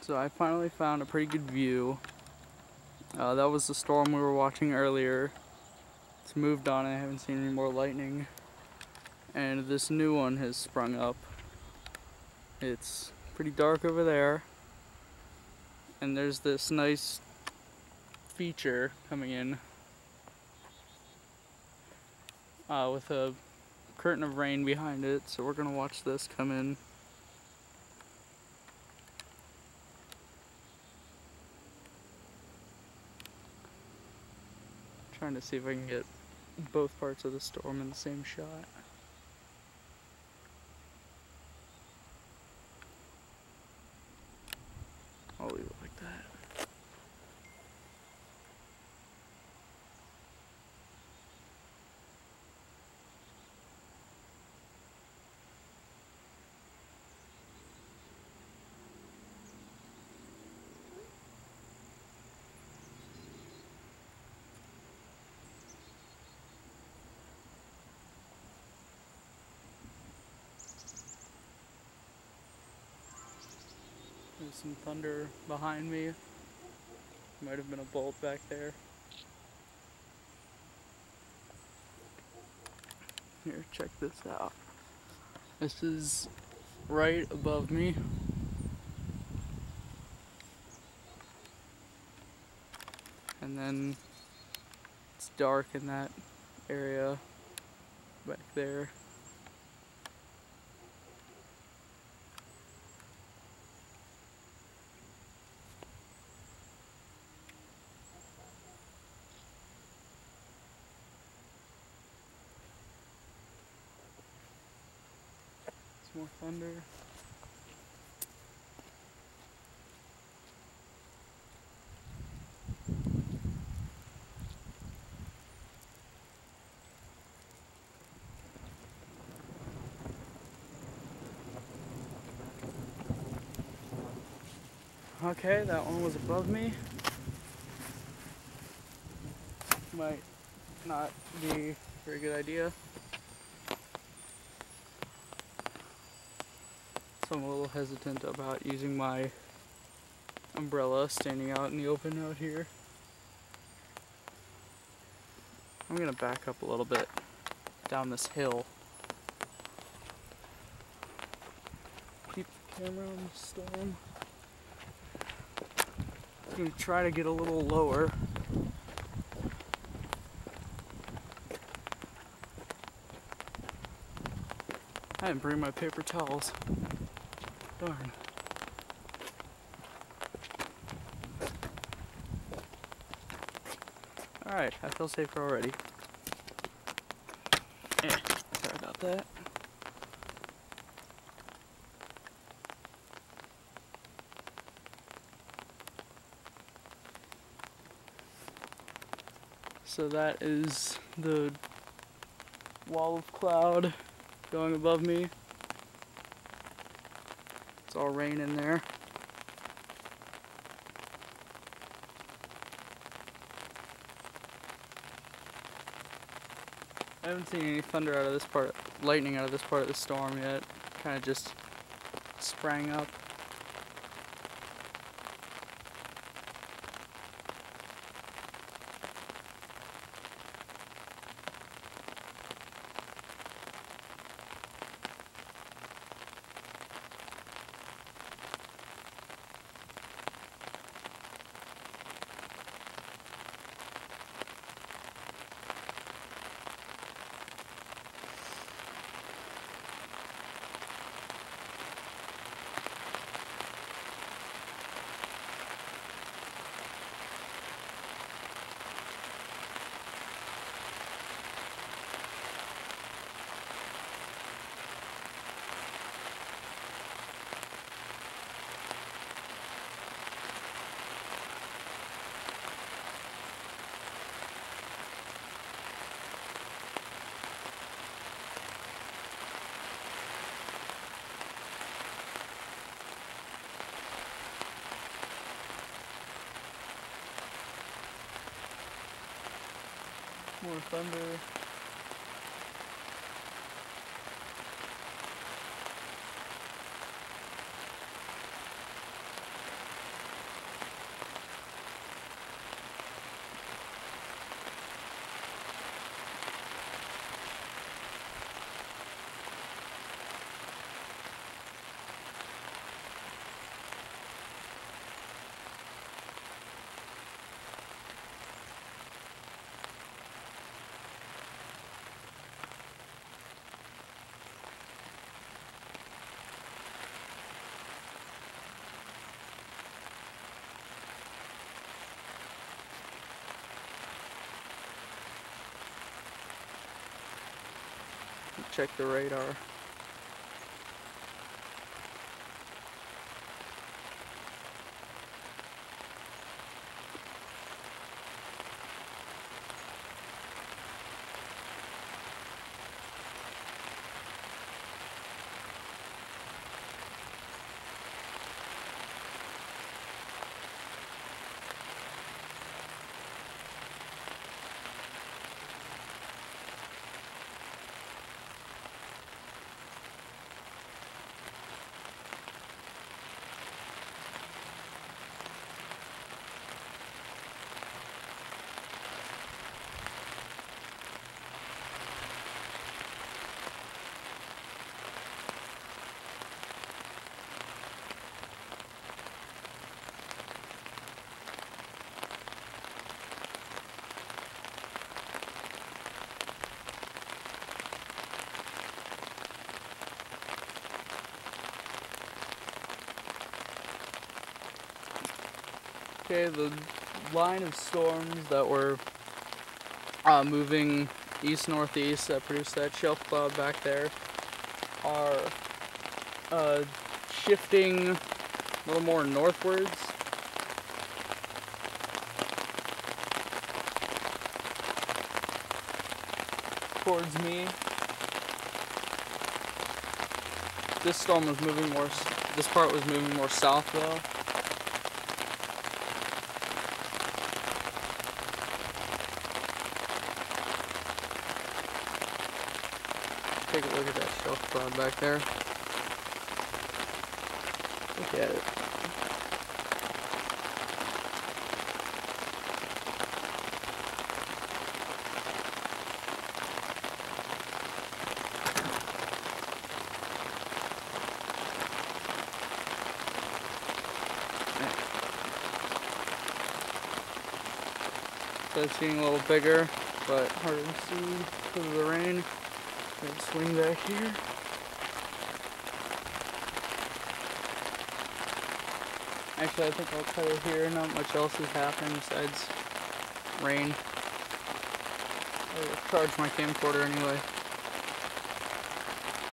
So I finally found a pretty good view. That was the storm we were watching earlier. It's moved on and I haven't seen any more lightning. And this new one has sprung up. It's pretty dark over there. And there's this nice feature coming in with a curtain of rain behind it. So we're gonna watch this come in. Trying to see if I can get both parts of the storm in the same shot. I'll leave it like that. There's some thunder behind me. Might have been a bolt back there. Here, check this out. This is right above me. And then it's dark in that area back there. Some more thunder. Okay, that one was above me. Might not be a very good idea. So I'm a little hesitant about using my umbrella standing out in the open out here. I'm gonna back up a little bit down this hill. Keep the camera on the storm. I'm gonna try to get a little lower. I didn't bring my paper towels. Darn. Alright, I feel safer already. Sorry about that. So that is the wall of cloud going above me. It's all rain in there. I haven't seen any thunder out of this part, lightning out of this part of the storm yet. Kind of just sprang up. More thunder. Check the radar. Okay, the line of storms that were moving east-northeast that produced that shelf cloud back there are shifting a little more northwards. Towards me. This storm was moving more, this part was moving more south though. Take a look at that shelf cloud back there. Look at it. So it's getting a little bigger, but harder to see because of the rain. Let's swing back here. Actually, I think I'll cut it here. Not much else is happening besides rain. I'll charge my camcorder anyway.